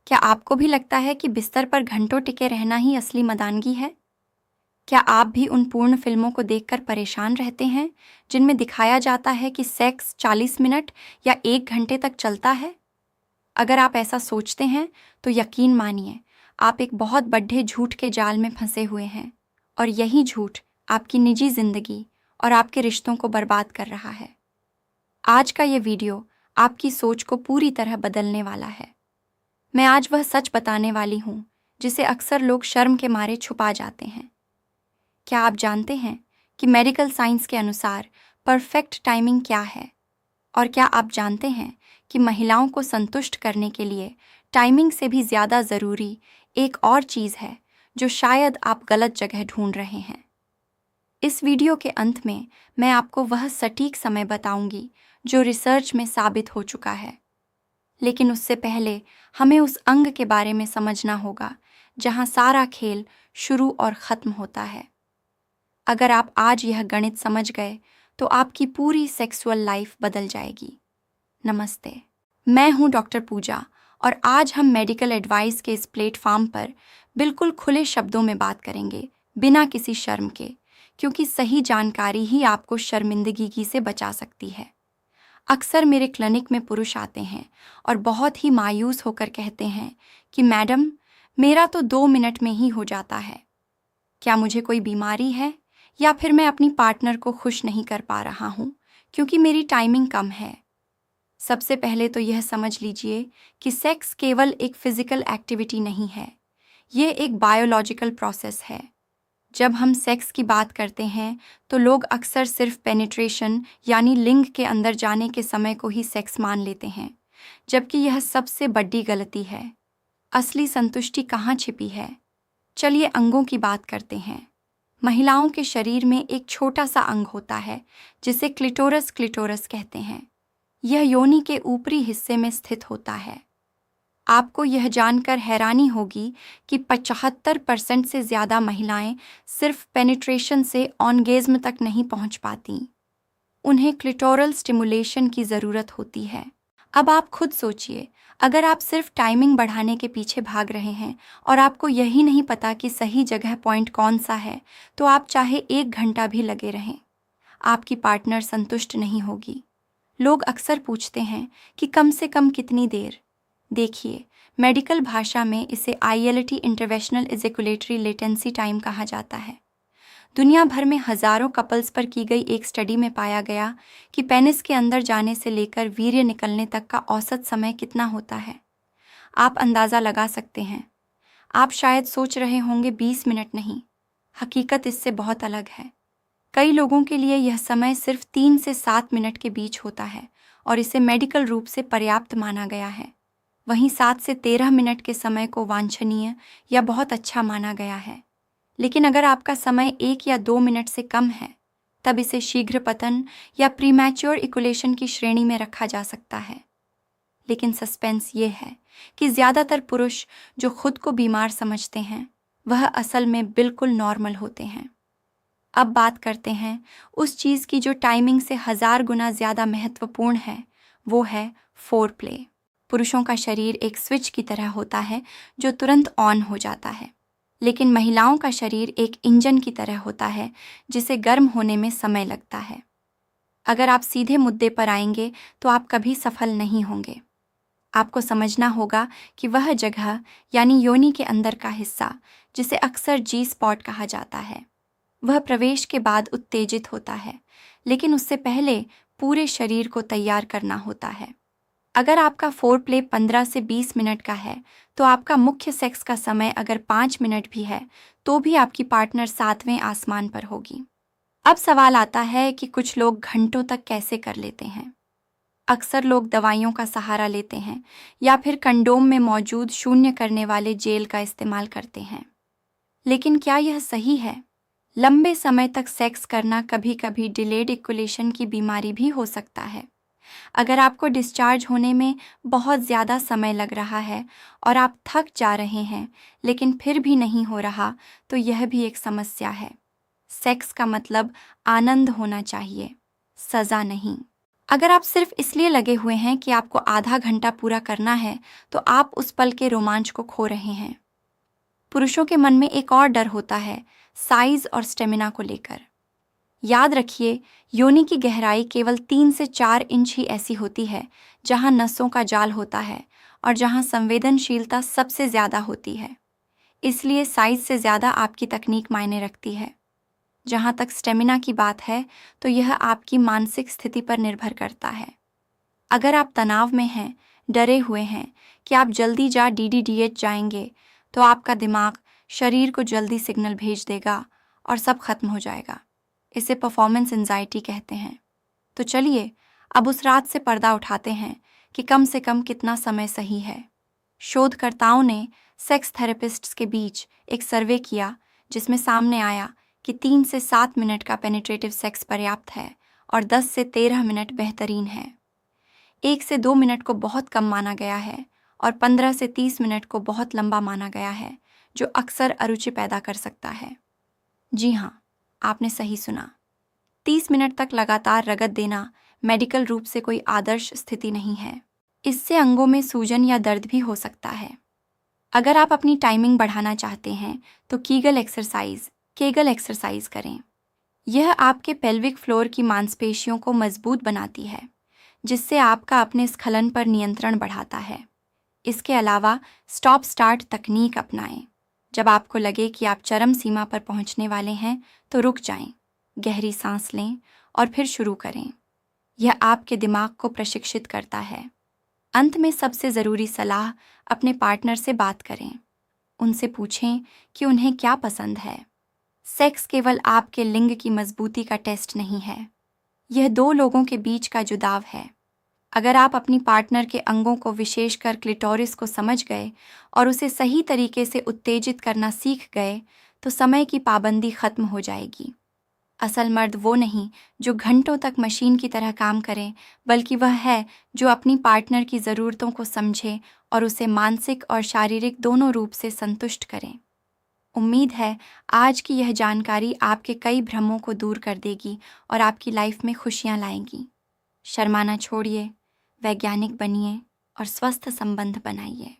क्या आपको भी लगता है कि बिस्तर पर घंटों टिके रहना ही असली मर्दानगी है? क्या आप भी उन पूर्ण फिल्मों को देखकर परेशान रहते हैं जिनमें दिखाया जाता है कि सेक्स 40 मिनट या 1 घंटे तक चलता है? अगर आप ऐसा सोचते हैं तो यकीन मानिए, आप एक बहुत बड़े झूठ के जाल में फंसे हुए हैं और यही झूठ आपकी निजी जिंदगी और आपके रिश्तों को बर्बाद कर रहा है। आज का ये वीडियो आपकी सोच को पूरी तरह बदलने वाला है। मैं आज वह सच बताने वाली हूँ जिसे अक्सर लोग शर्म के मारे छुपा जाते हैं। क्या आप जानते हैं कि मेडिकल साइंस के अनुसार परफेक्ट टाइमिंग क्या है? और क्या आप जानते हैं कि महिलाओं को संतुष्ट करने के लिए टाइमिंग से भी ज़्यादा ज़रूरी एक और चीज़ है जो शायद आप गलत जगह ढूंढ रहे हैं? इस वीडियो के अंत में मैं आपको वह सटीक समय बताऊंगी जो रिसर्च में साबित हो चुका है। लेकिन उससे पहले हमें उस अंग के बारे में समझना होगा जहां सारा खेल शुरू और ख़त्म होता है। अगर आप आज यह गणित समझ गए तो आपकी पूरी सेक्सुअल लाइफ बदल जाएगी। नमस्ते, मैं हूं डॉक्टर पूजा और आज हम मेडिकल एडवाइस के इस प्लेटफॉर्म पर बिल्कुल खुले शब्दों में बात करेंगे, बिना किसी शर्म के, क्योंकि सही जानकारी ही आपको शर्मिंदगी से बचा सकती है। अक्सर मेरे क्लिनिक में पुरुष आते हैं और बहुत ही मायूस होकर कहते हैं कि मैडम, मेरा तो 2 मिनट में ही हो जाता है। क्या मुझे कोई बीमारी है या फिर मैं अपनी पार्टनर को खुश नहीं कर पा रहा हूँ क्योंकि मेरी टाइमिंग कम है? सबसे पहले तो यह समझ लीजिए कि सेक्स केवल एक फिजिकल एक्टिविटी नहीं है, ये एक बायोलॉजिकल प्रोसेस है। जब हम सेक्स की बात करते हैं तो लोग अक्सर सिर्फ पेनिट्रेशन यानी लिंग के अंदर जाने के समय को ही सेक्स मान लेते हैं, जबकि यह सबसे बड़ी गलती है। असली संतुष्टि कहाँ छिपी है? चलिए अंगों की बात करते हैं। महिलाओं के शरीर में एक छोटा सा अंग होता है जिसे क्लिटोरस कहते हैं। यह योनि के ऊपरी हिस्से में स्थित होता है। आपको यह जानकर हैरानी होगी कि 75% से ज़्यादा महिलाएं सिर्फ पेनिट्रेशन से ऑर्गेज्म तक नहीं पहुंच पाती। उन्हें क्लिटोरल स्टिमुलेशन की ज़रूरत होती है। अब आप खुद सोचिए, अगर आप सिर्फ टाइमिंग बढ़ाने के पीछे भाग रहे हैं और आपको यही नहीं पता कि सही जगह पॉइंट कौन सा है, तो आप चाहे 1 घंटा भी लगे रहें, आपकी पार्टनर संतुष्ट नहीं होगी। लोग अक्सर पूछते हैं कि कम से कम कितनी देर? देखिए, मेडिकल भाषा में इसे ILT interventional ejaculatory latency time कहा जाता है। दुनिया भर में हजारों कपल्स पर की गई एक स्टडी में पाया गया कि पेनिस के अंदर जाने से लेकर वीर्य निकलने तक का औसत समय कितना होता है। आप अंदाज़ा लगा सकते हैं। आप शायद सोच रहे होंगे 20 मिनट नहीं, हकीकत इससे बहुत अलग है। कई लोगों के लिए यह समय सिर्फ 3 से 7 मिनट के बीच होता है और इसे मेडिकल रूप से पर्याप्त माना गया है। वहीं 7 से 13 मिनट के समय को वांछनीय या बहुत अच्छा माना गया है। लेकिन अगर आपका समय 1 या 2 मिनट से कम है, तब इसे शीघ्र पतन या प्रीमैच्योर इकुलेशन की श्रेणी में रखा जा सकता है। लेकिन सस्पेंस ये है कि ज़्यादातर पुरुष जो खुद को बीमार समझते हैं, वह असल में बिल्कुल नॉर्मल होते हैं। अब बात करते हैं उस चीज़ की जो टाइमिंग से 1000 गुना ज़्यादा महत्वपूर्ण है, वो है फोरप्ले। पुरुषों का शरीर एक स्विच की तरह होता है जो तुरंत ऑन हो जाता है, लेकिन महिलाओं का शरीर एक इंजन की तरह होता है जिसे गर्म होने में समय लगता है। अगर आप सीधे मुद्दे पर आएंगे तो आप कभी सफल नहीं होंगे। आपको समझना होगा कि वह जगह यानी योनि के अंदर का हिस्सा, जिसे अक्सर जी स्पॉट कहा जाता है, वह प्रवेश के बाद उत्तेजित होता है, लेकिन उससे पहले पूरे शरीर को तैयार करना होता है। अगर आपका फोरप्ले 15 से 20 मिनट का है, तो आपका मुख्य सेक्स का समय अगर 5 मिनट भी है, तो भी आपकी पार्टनर 7वें आसमान पर होगी। अब सवाल आता है कि कुछ लोग घंटों तक कैसे कर लेते हैं। अक्सर लोग दवाइयों का सहारा लेते हैं या फिर कंडोम में मौजूद शून्य करने वाले जेल का इस्तेमाल करते हैं। लेकिन क्या यह सही है? लंबे समय तक सेक्स करना कभी कभी डिलेड इकुलेशन की बीमारी भी हो सकता है। अगर आपको डिस्चार्ज होने में बहुत ज़्यादा समय लग रहा है और आप थक जा रहे हैं लेकिन फिर भी नहीं हो रहा, तो यह भी एक समस्या है। सेक्स का मतलब आनंद होना चाहिए, सज़ा नहीं। अगर आप सिर्फ इसलिए लगे हुए हैं कि आपको आधा घंटा पूरा करना है, तो आप उस पल के रोमांच को खो रहे हैं। पुरुषों के मन में एक और डर होता है, साइज और स्टेमिना को लेकर। याद रखिए, योनि की गहराई केवल 3 से 4 इंच ही ऐसी होती है जहां नसों का जाल होता है और जहां संवेदनशीलता सबसे ज्यादा होती है। इसलिए साइज से ज्यादा आपकी तकनीक मायने रखती है। जहां तक स्टेमिना की बात है, तो यह आपकी मानसिक स्थिति पर निर्भर करता है। अगर आप तनाव में हैं, डरे हुए हैं कि आप जल्दी DDDH जाएंगे, तो आपका दिमाग शरीर को जल्दी सिग्नल भेज देगा और सब खत्म हो जाएगा। इसे परफॉर्मेंस एंजाइटी कहते हैं। तो चलिए अब उस रात से पर्दा उठाते हैं कि कम से कम कितना समय सही है। शोधकर्ताओं ने सेक्स थेरेपिस्ट्स के बीच एक सर्वे किया, जिसमें सामने आया कि 3 से 7 मिनट का पेनिट्रेटिव सेक्स पर्याप्त है और 10 से 13 मिनट बेहतरीन है। 1 से 2 मिनट को बहुत कम माना गया है और 15 से 30 मिनट को बहुत लंबा माना गया है, जो अक्सर अरुचि पैदा कर सकता है। जी हाँ, आपने सही सुना। 30 मिनट तक लगातार रगत देना मेडिकल रूप से कोई आदर्श स्थिति नहीं है। इससे अंगों में सूजन या दर्द भी हो सकता है। अगर आप अपनी टाइमिंग बढ़ाना चाहते हैं, तो केगल एक्सरसाइज करें। यह आपके पेल्विक फ्लोर की मांसपेशियों को मजबूत बनाती है, जिससे आपका अपने स्खलन पर नियंत्रण बढ़ाता है। इसके अलावा स्टॉप स्टार्ट तकनीक अपनाएं। जब आपको लगे कि आप चरम सीमा पर पहुंचने वाले हैं, तो रुक जाएं, गहरी सांस लें और फिर शुरू करें। यह आपके दिमाग को प्रशिक्षित करता है। अंत में सबसे ज़रूरी सलाह, अपने पार्टनर से बात करें। उनसे पूछें कि उन्हें क्या पसंद है। सेक्स केवल आपके लिंग की मजबूती का टेस्ट नहीं है, यह 2 लोगों के बीच का जुड़ाव है। अगर आप अपनी पार्टनर के अंगों को, विशेषकर क्लिटोरिस को समझ गए और उसे सही तरीके से उत्तेजित करना सीख गए, तो समय की पाबंदी खत्म हो जाएगी। असल मर्द वो नहीं जो घंटों तक मशीन की तरह काम करे, बल्कि वह है जो अपनी पार्टनर की ज़रूरतों को समझे और उसे मानसिक और शारीरिक दोनों रूप से संतुष्ट करे। उम्मीद है आज की यह जानकारी आपके कई भ्रमों को दूर कर देगी और आपकी लाइफ में खुशियां लाएगी। शर्माना छोड़िए, वैज्ञानिक बनिए और स्वस्थ संबंध बनाइए।